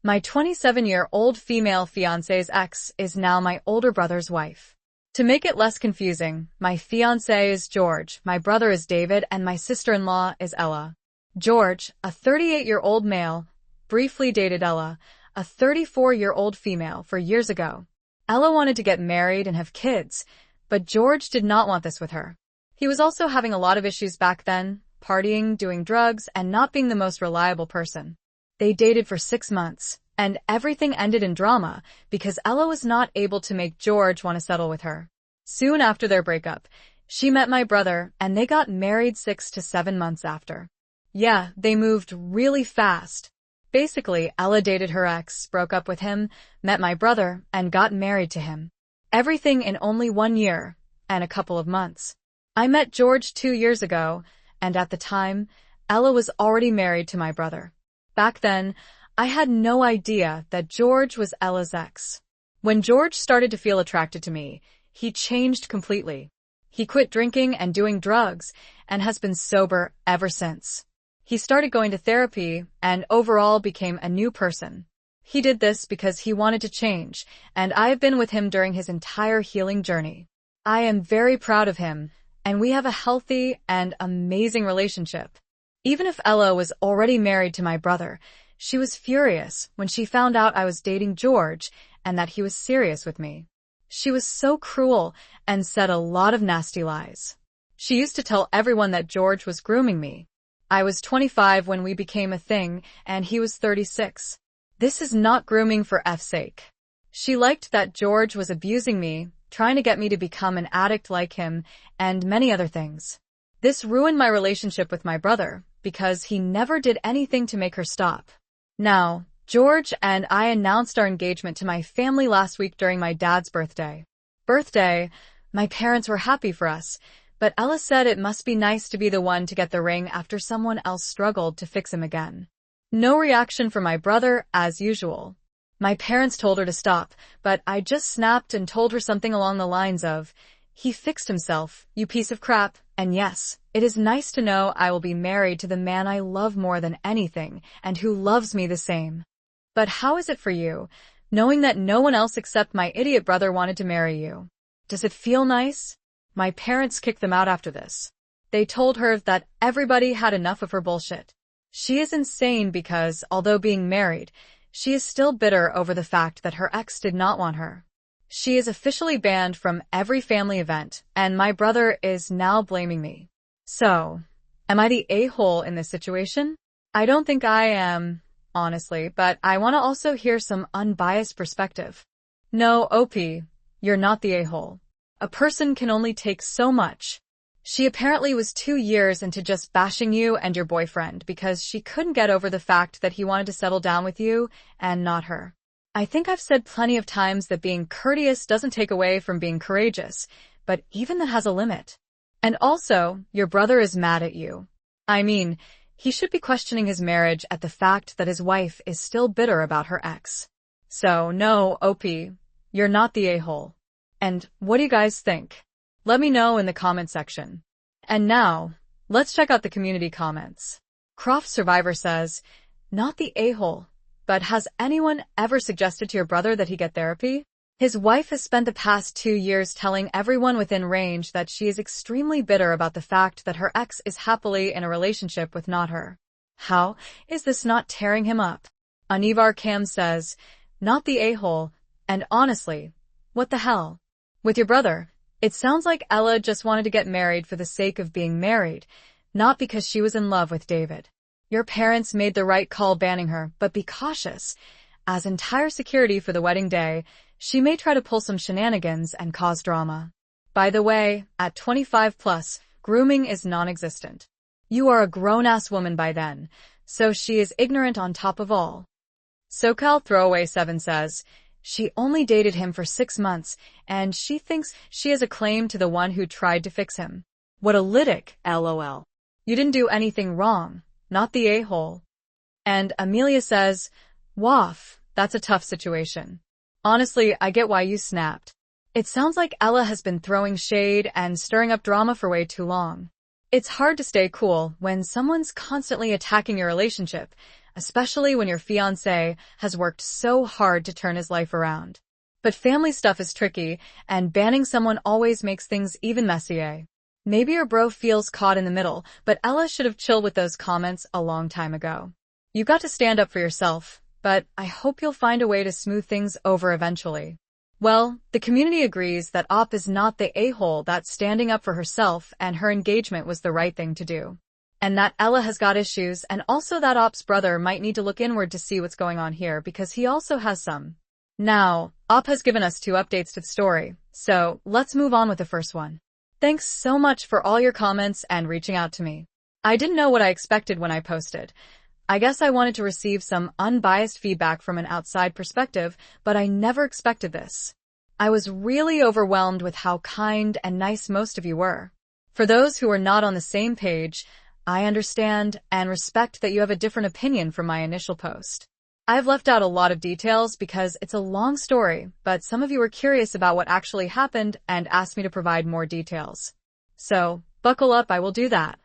My 27-year-old female fiancé's ex is now my older brother's wife. To make it less confusing, my fiancé is George, my brother is David, and my sister-in-law is Ella. George, a 38-year-old male, briefly dated Ella, a 34-year-old female, for years ago. Ella wanted to get married and have kids, but George did not want this with her. He was also having a lot of issues back then, partying, doing drugs, and not being the most reliable person. They dated for 6 months, and everything ended in drama because Ella was not able to make George want to settle with her. Soon after their breakup, she met my brother, and they got married 6 to 7 months after. Yeah, they moved really fast. Basically, Ella dated her ex, broke up with him, met my brother, and got married to him. Everything in only 1 year and a couple of months. I met George 2 years ago, and at the time, Ella was already married to my brother. Back then, I had no idea that George was Ella's ex. When George started to feel attracted to me, he changed completely. He quit drinking and doing drugs and has been sober ever since. He started going to therapy and overall became a new person. He did this because he wanted to change, and I have been with him during his entire healing journey. I am very proud of him, and we have a healthy and amazing relationship. Even if Ella was already married to my brother, she was furious when she found out I was dating George and that he was serious with me. She was so cruel and said a lot of nasty lies. She used to tell everyone that George was grooming me. I was 25 when we became a thing, and he was 36. This is not grooming for F's sake. She liked that George was abusing me, trying to get me to become an addict like him, and many other things. This ruined my relationship with my brother, because he never did anything to make her stop. Now, George and I announced our engagement to my family last week during my dad's birthday. My parents were happy for us, but Ella said it must be nice to be the one to get the ring after someone else struggled to fix him again. No reaction from my brother, as usual. My parents told her to stop, but I just snapped and told her something along the lines of, "He fixed himself, you piece of crap," and yes, it is nice to know I will be married to the man I love more than anything and who loves me the same. But how is it for you, knowing that no one else except my idiot brother wanted to marry you? Does it feel nice? My parents kicked them out after this. They told her that everybody had enough of her bullshit. She is insane because, although being married, she is still bitter over the fact that her ex did not want her. She is officially banned from every family event, and my brother is now blaming me. So, am I the a-hole in this situation? I don't think I am, honestly, but I want to also hear some unbiased perspective. No, OP, you're not the a-hole. A person can only take so much. She apparently was 2 years into just bashing you and your boyfriend because she couldn't get over the fact that he wanted to settle down with you and not her. I think I've said plenty of times that being courteous doesn't take away from being courageous, but even that has a limit. And also, your brother is mad at you. I mean, he should be questioning his marriage at the fact that his wife is still bitter about her ex. So, no, OP, you're not the a-hole. And what do you guys think? Let me know in the comment section. And now, let's check out the community comments. Croft Survivor says, "Not the a-hole, but has anyone ever suggested to your brother that he get therapy? His wife has spent the past 2 years telling everyone within range that she is extremely bitter about the fact that her ex is happily in a relationship with not her. How is this not tearing him up?" Anivar Cam says, "Not the a-hole, and honestly, what the hell? With your brother, it sounds like Ella just wanted to get married for the sake of being married, not because she was in love with David. Your parents made the right call banning her, but be cautious. As entire security for the wedding day, she may try to pull some shenanigans and cause drama. By the way, at 25 plus, grooming is non-existent. You are a grown-ass woman by then, so she is ignorant on top of all." SoCal Throwaway 7 says, "She only dated him for 6 months, and she thinks she has a claim to the one who tried to fix him. What a lytic, LOL. You didn't do anything wrong, not the a-hole." And Amelia says, "Woof, that's a tough situation. Honestly, I get why you snapped. It sounds like Ella has been throwing shade and stirring up drama for way too long. It's hard to stay cool when someone's constantly attacking your relationship, especially when your fiancé has worked so hard to turn his life around. But family stuff is tricky, and banning someone always makes things even messier. Maybe your bro feels caught in the middle, but Ella should have chilled with those comments a long time ago. You got to stand up for yourself, but I hope you'll find a way to smooth things over eventually. Well, the community agrees that Op is not the a-hole that's standing up for herself and her engagement was the right thing to do. And that Ella has got issues, and also that Op's brother might need to look inward to see what's going on here because he also has some. Now, Op has given us 2 updates to the story, so let's move on with the first one. Thanks so much for all your comments and reaching out to me. I didn't know what I expected when I posted. I guess I wanted to receive some unbiased feedback from an outside perspective, but I never expected this. I was really overwhelmed with how kind and nice most of you were. For those who are not on the same page, I understand and respect that you have a different opinion from my initial post. I've left out a lot of details because it's a long story, but some of you were curious about what actually happened and asked me to provide more details. So, buckle up, I will do that.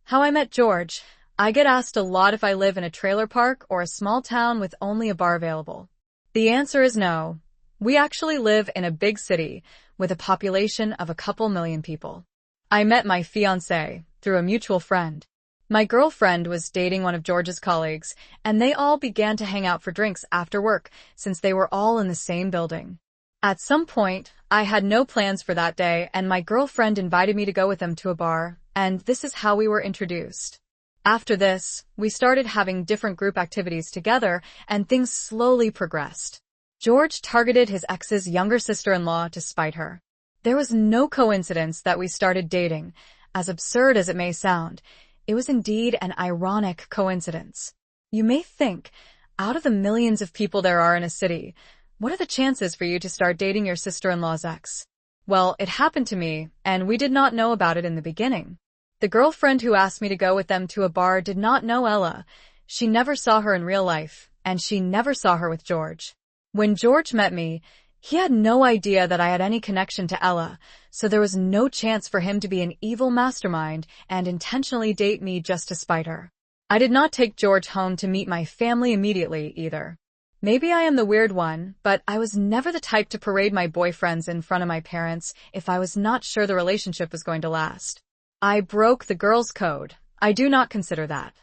How I met George. I get asked a lot if I live in a trailer park or a small town with only a bar available. The answer is no. We actually live in a big city with a population of a couple million people. I met my fiancé through a mutual friend. My girlfriend was dating one of George's colleagues, and they all began to hang out for drinks after work since they were all in the same building. At some point, I had no plans for that day, and my girlfriend invited me to go with them to a bar, and this is how we were introduced. After this, we started having different group activities together, and things slowly progressed. George targeted his ex's younger sister-in-law to spite her. There was no coincidence that we started dating. As absurd as it may sound, it was indeed an ironic coincidence. You may think, out of the millions of people there are in a city, what are the chances for you to start dating your sister-in-law's ex? Well, it happened to me, and we did not know about it in the beginning. The girlfriend who asked me to go with them to a bar did not know Ella. She never saw her in real life, and she never saw her with George. When George met me, he had no idea that I had any connection to Ella, so there was no chance for him to be an evil mastermind and intentionally date me just to spite her. I did not take George home to meet my family immediately either. Maybe I am the weird one, but I was never the type to parade my boyfriends in front of my parents if I was not sure the relationship was going to last. I broke the girls' code. I do not consider that.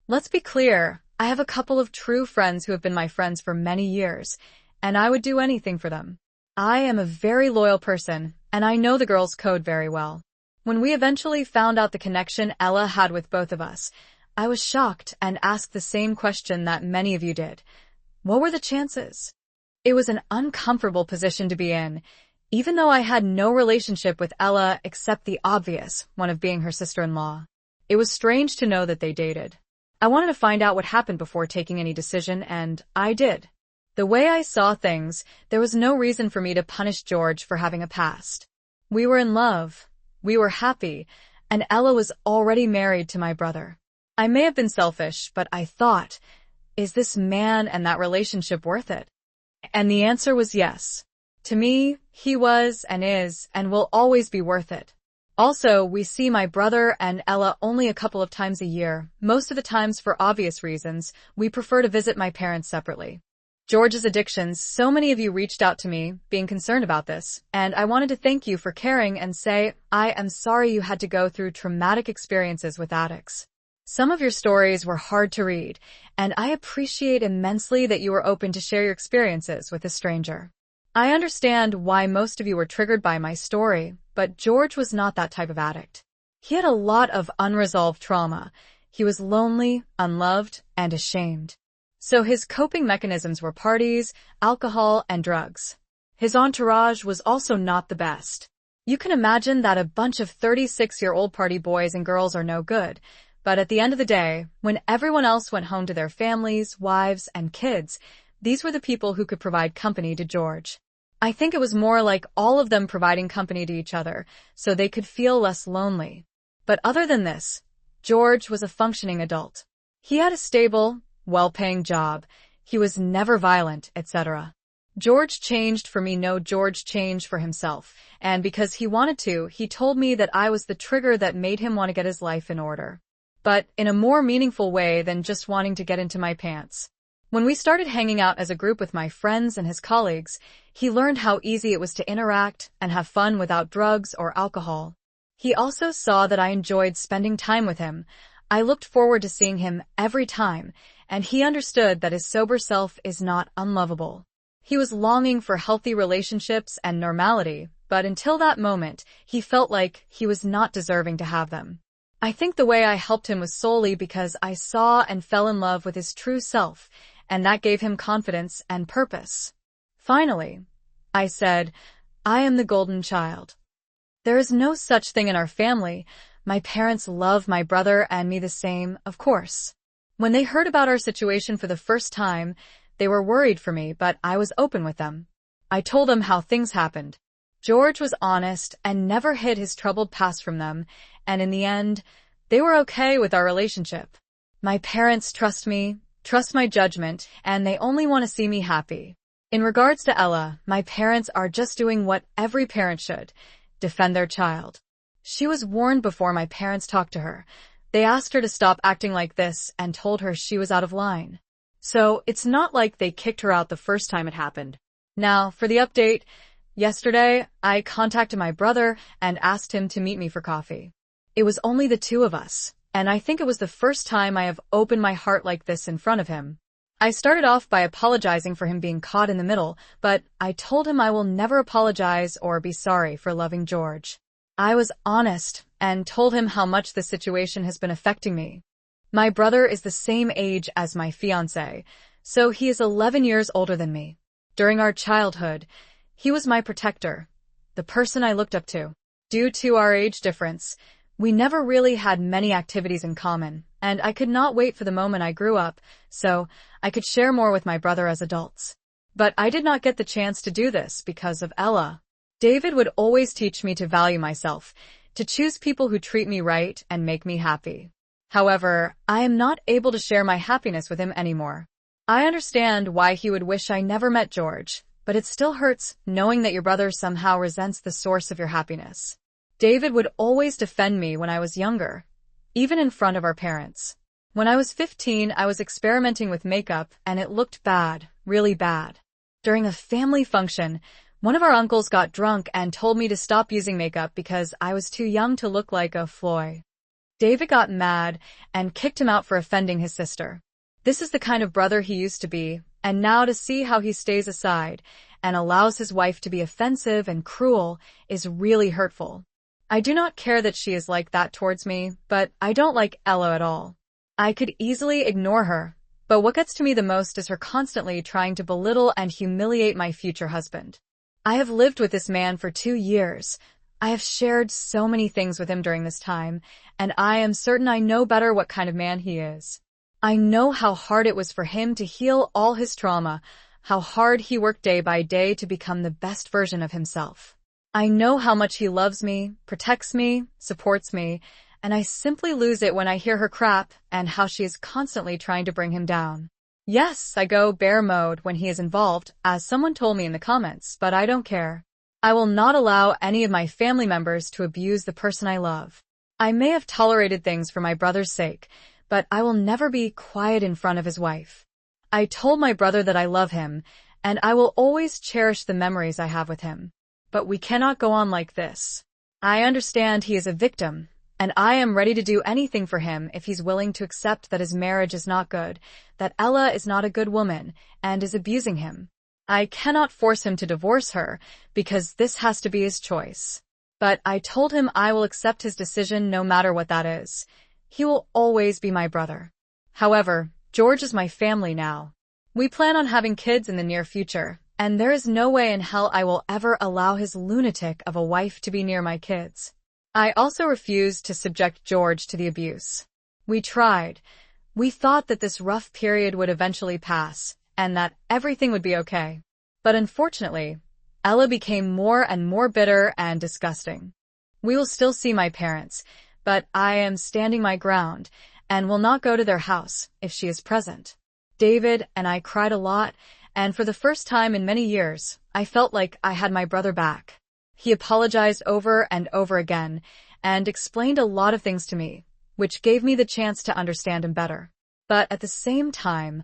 Let's be clear, I have a couple of true friends who have been my friends for many years, and I would do anything for them. I am a very loyal person, and I know the girls' code very well. When we eventually found out the connection Ella had with both of us, I was shocked and asked the same question that many of you did. What were the chances? It was an uncomfortable position to be in, even though I had no relationship with Ella except the obvious one of being her sister-in-law. It was strange to know that they dated. I wanted to find out what happened before taking any decision, and I did. The way I saw things, there was no reason for me to punish George for having a past. We were in love, we were happy, and Ella was already married to my brother. I may have been selfish, but I thought, is this man and that relationship worth it? And the answer was yes. To me, he was and is and will always be worth it. Also, we see my brother and Ella only a couple of times a year. Most of the times, for obvious reasons, we prefer to visit my parents separately. George's addictions, so many of you reached out to me, being concerned about this, and I wanted to thank you for caring and say, I am sorry you had to go through traumatic experiences with addicts. Some of your stories were hard to read, and I appreciate immensely that you were open to share your experiences with a stranger. I understand why most of you were triggered by my story, but George was not that type of addict. He had a lot of unresolved trauma. He was lonely, unloved, and ashamed. So his coping mechanisms were parties, alcohol, and drugs. His entourage was also not the best. You can imagine that a bunch of 36-year-old party boys and girls are no good, but at the end of the day, when everyone else went home to their families, wives, and kids, these were the people who could provide company to George. I think it was more like all of them providing company to each other, so they could feel less lonely. But other than this, George was a functioning adult. He had a stable, well-paying job. He was never violent, etc. George changed for me. No, George changed for himself. And because he wanted to, he told me that I was the trigger that made him want to get his life in order. but in a more meaningful way than just wanting to get into my pants. When we started hanging out as a group with my friends and his colleagues, he learned how easy it was to interact and have fun without drugs or alcohol. He also saw that I enjoyed spending time with him. I looked forward to seeing him every time, and he understood that his sober self is not unlovable. He was longing for healthy relationships and normality, but until that moment, he felt like he was not deserving to have them. I think the way I helped him was solely because I saw and fell in love with his true self, and that gave him confidence and purpose. Finally, I said, I am the golden child. There is no such thing in our family. My parents love my brother and me the same, of course. When they heard about our situation for the first time, they were worried for me, but I was open with them. I told them how things happened. George was honest and never hid his troubled past from them, and in the end, they were okay with our relationship. My parents trust me, trust my judgment, and they only want to see me happy. In regards to Ella, my parents are just doing what every parent should, defend their child. She was warned before my parents talked to her. They asked her to stop acting like this and told her she was out of line. So it's not like they kicked her out the first time it happened. Now, for the update, yesterday, I contacted my brother and asked him to meet me for coffee. It was only the two of us, and I think it was the first time I have opened my heart like this in front of him. I started off by apologizing for him being caught in the middle, but I told him I will never apologize or be sorry for loving George. I was honest and told him how much the situation has been affecting me. My brother is the same age as my fiancé, so he is 11 years older than me. During our childhood, he was my protector, the person I looked up to. Due to our age difference, we never really had many activities in common, and I could not wait for the moment I grew up, so I could share more with my brother as adults. But I did not get the chance to do this because of Ella. David would always teach me to value myself, to choose people who treat me right and make me happy. However, I am not able to share my happiness with him anymore. I understand why he would wish I never met George, but it still hurts knowing that your brother somehow resents the source of your happiness. David would always defend me when I was younger, even in front of our parents. When I was 15, I was experimenting with makeup, and it looked bad, really bad. During a family function, one of our uncles got drunk and told me to stop using makeup because I was too young to look like a Floy. David got mad and kicked him out for offending his sister. This is the kind of brother he used to be, and now to see how he stays aside and allows his wife to be offensive and cruel is really hurtful. I do not care that she is like that towards me, but I don't like Ella at all. I could easily ignore her, but what gets to me the most is her constantly trying to belittle and humiliate my future husband. I have lived with this man for 2 years. I have shared so many things with him during this time, and I am certain I know better what kind of man he is. I know how hard it was for him to heal all his trauma, how hard he worked day by day to become the best version of himself. I know how much he loves me, protects me, supports me, and I simply lose it when I hear her crap and how she is constantly trying to bring him down. Yes, I go bear mode when he is involved, as someone told me in the comments, but I don't care. I will not allow any of my family members to abuse the person I love. I may have tolerated things for my brother's sake, but I will never be quiet in front of his wife. I told my brother that I love him, and I will always cherish the memories I have with him. But we cannot go on like this. I understand he is a victim, and I am ready to do anything for him if he's willing to accept that his marriage is not good, that Ella is not a good woman, and is abusing him. I cannot force him to divorce her, because this has to be his choice. But I told him I will accept his decision no matter what that is. He will always be my brother. However, George is my family now. We plan on having kids in the near future, and there is no way in hell I will ever allow his lunatic of a wife to be near my kids. I also refused to subject George to the abuse. We tried. We thought that this rough period would eventually pass, and that everything would be okay. But unfortunately, Ella became more and more bitter and disgusting. We will still see my parents, but I am standing my ground, and will not go to their house if she is present. David and I cried a lot, and for the first time in many years, I felt like I had my brother back. He apologized over and over again, and explained a lot of things to me, which gave me the chance to understand him better. But at the same time,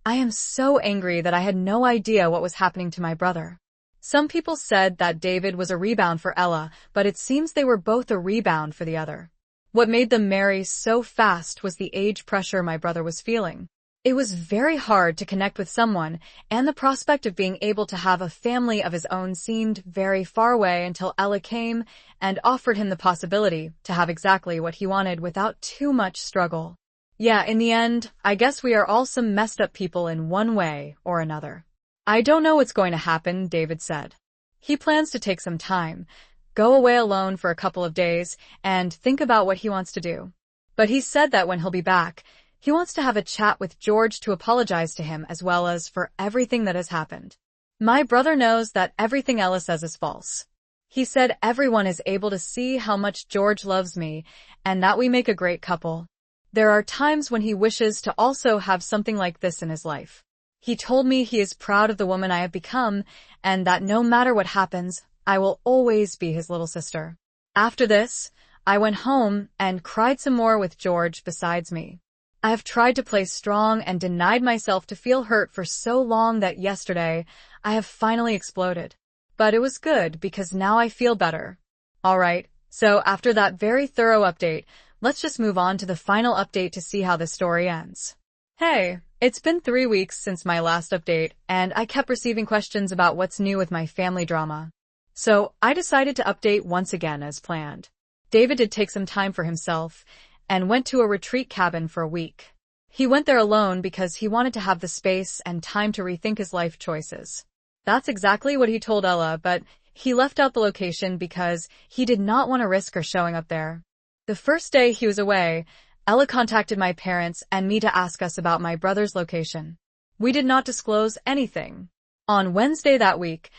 I am so angry that I had no idea what was happening to my brother. Some people said that David was a rebound for Ella, but it seems they were both a rebound for the other. What made them marry so fast was the age pressure my brother was feeling. It was very hard to connect with someone, and the prospect of being able to have a family of his own seemed very far away until Ella came and offered him the possibility to have exactly what he wanted without too much struggle. Yeah, in the end, I guess we are all some messed up people in one way or another. I don't know what's going to happen, David said. He plans to take some time, go away alone for a couple of days, and think about what he wants to do. But he said that when he'll be back, he wants to have a chat with George to apologize to him as well as for everything that has happened. My brother knows that everything Ella says is false. He said everyone is able to see how much George loves me and that we make a great couple. There are times when he wishes to also have something like this in his life. He told me he is proud of the woman I have become and that no matter what happens, I will always be his little sister. After this, I went home and cried some more with George besides me. I have tried to play strong and denied myself to feel hurt for so long that yesterday I have finally exploded. But it was good because now I feel better. Alright, so after that very thorough update, let's just move on to the final update to see how the story ends. Hey, it's been 3 weeks since my last update, and I kept receiving questions about what's new with my family drama. So I decided to update once again as planned. David did take some time for himself and went to a retreat cabin for a week. He went there alone because he wanted to have the space and time to rethink his life choices. That's exactly what he told Ella, but he left out the location because he did not want to risk her showing up there. The first day he was away, Ella contacted my parents and me to ask us about my brother's location. We did not disclose anything. On Wednesday that week,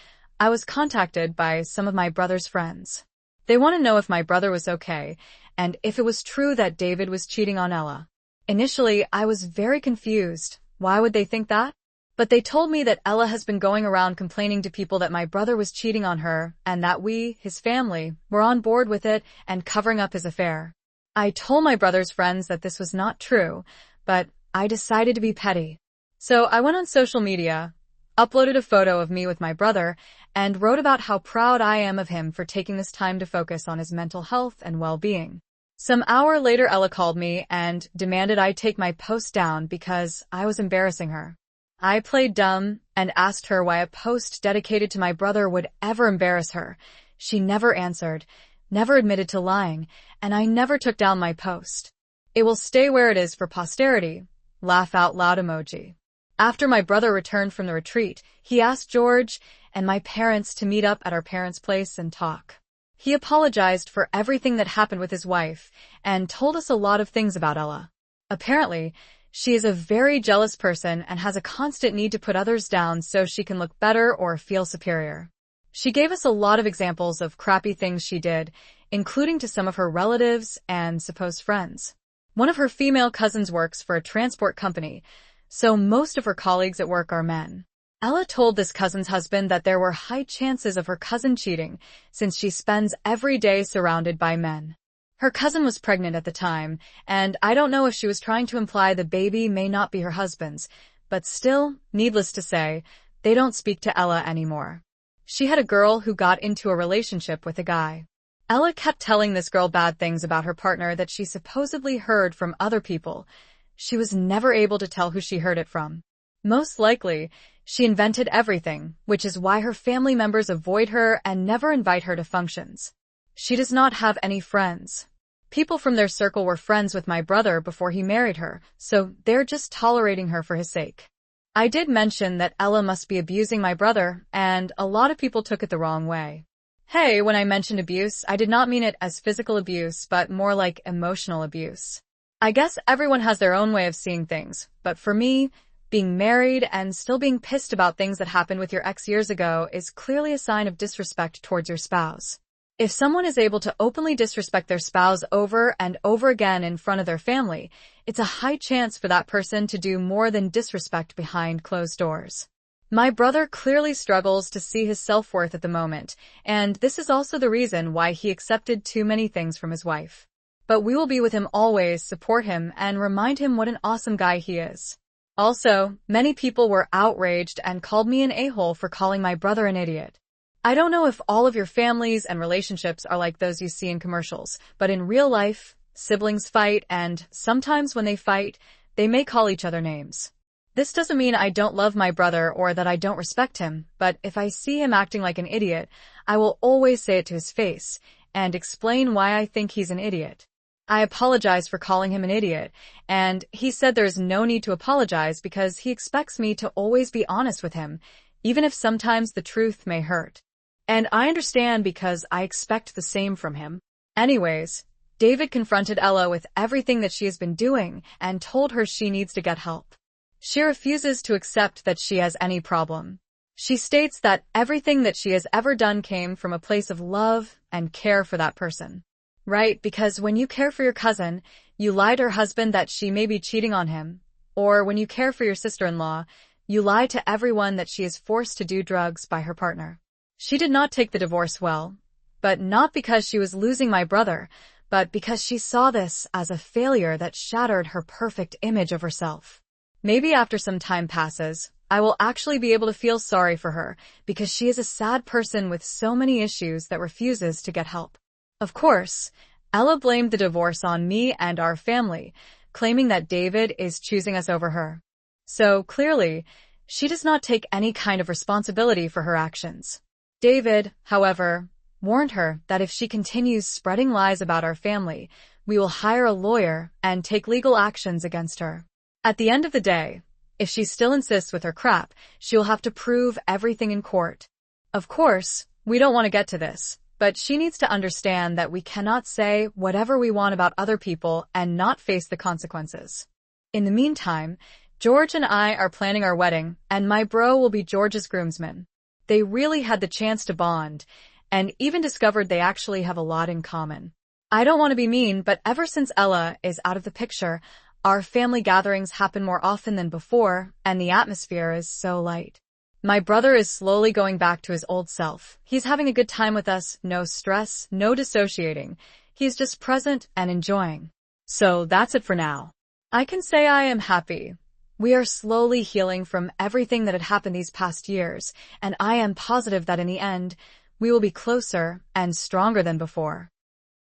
I was contacted by some of my brother's friends. They want to know if my brother was okay and if it was true that David was cheating on Ella. Initially, I was very confused. Why would they think that? But they told me that Ella has been going around complaining to people that my brother was cheating on her and that we, his family, were on board with it and covering up his affair. I told my brother's friends that this was not true, but I decided to be petty. So I went on social media, uploaded a photo of me with my brother, and wrote about how proud I am of him for taking this time to focus on his mental health and well-being. Some hour later, Ella called me and demanded I take my post down because I was embarrassing her. I played dumb and asked her why a post dedicated to my brother would ever embarrass her. She never answered, never admitted to lying, and I never took down my post. It will stay where it is for posterity. Laugh out loud emoji. After my brother returned from the retreat, he asked George and my parents to meet up at our parents' place and talk. He apologized for everything that happened with his wife and told us a lot of things about Ella. Apparently, she is a very jealous person and has a constant need to put others down so she can look better or feel superior. She gave us a lot of examples of crappy things she did, including to some of her relatives and supposed friends. One of her female cousins works for a transport company, so most of her colleagues at work are men. Ella told this cousin's husband that there were high chances of her cousin cheating since she spends every day surrounded by men. Her cousin was pregnant at the time, and I don't know if she was trying to imply the baby may not be her husband's, but still, needless to say, they don't speak to Ella anymore. She had a girl who got into a relationship with a guy. Ella kept telling this girl bad things about her partner that she supposedly heard from other people. She was never able to tell who she heard it from. Most likely, she invented everything, which is why her family members avoid her and never invite her to functions. She does not have any friends. People from their circle were friends with my brother before he married her, so they're just tolerating her for his sake. I did mention that Ella must be abusing my brother, and a lot of people took it the wrong way. Hey, when I mentioned abuse, I did not mean it as physical abuse, but more like emotional abuse. I guess everyone has their own way of seeing things, but for me, being married and still being pissed about things that happened with your ex years ago is clearly a sign of disrespect towards your spouse. If someone is able to openly disrespect their spouse over and over again in front of their family, it's a high chance for that person to do more than disrespect behind closed doors. My brother clearly struggles to see his self-worth at the moment, and this is also the reason why he accepted too many things from his wife. But we will be with him always, support him, and remind him what an awesome guy he is. Also, many people were outraged and called me an a-hole for calling my brother an idiot. I don't know if all of your families and relationships are like those you see in commercials, but in real life, siblings fight, and sometimes when they fight, they may call each other names. This doesn't mean I don't love my brother or that I don't respect him, but if I see him acting like an idiot, I will always say it to his face and explain why I think he's an idiot. I apologize for calling him an idiot, and he said there's no need to apologize because he expects me to always be honest with him, even if sometimes the truth may hurt. And I understand because I expect the same from him. Anyways, David confronted Ella with everything that she has been doing and told her she needs to get help. She refuses to accept that she has any problem. She states that everything that she has ever done came from a place of love and care for that person. Right, because when you care for your cousin, you lie to her husband that she may be cheating on him. Or when you care for your sister-in-law, you lie to everyone that she is forced to do drugs by her partner. She did not take the divorce well, but not because she was losing my brother, but because she saw this as a failure that shattered her perfect image of herself. Maybe after some time passes, I will actually be able to feel sorry for her because she is a sad person with so many issues that refuses to get help. Of course, Ella blamed the divorce on me and our family, claiming that David is choosing us over her. So clearly, she does not take any kind of responsibility for her actions. David, however, warned her that if she continues spreading lies about our family, we will hire a lawyer and take legal actions against her. At the end of the day, if she still insists with her crap, she will have to prove everything in court. Of course, we don't want to get to this, but she needs to understand that we cannot say whatever we want about other people and not face the consequences. In the meantime, George and I are planning our wedding, and my bro will be George's groomsman. They really had the chance to bond, and even discovered they actually have a lot in common. I don't want to be mean, but ever since Ella is out of the picture, our family gatherings happen more often than before, and the atmosphere is so light. My brother is slowly going back to his old self. He's having a good time with us, no stress, no dissociating. He's just present and enjoying. So that's it for now. I can say I am happy. We are slowly healing from everything that had happened these past years, and I am positive that in the end, we will be closer and stronger than before.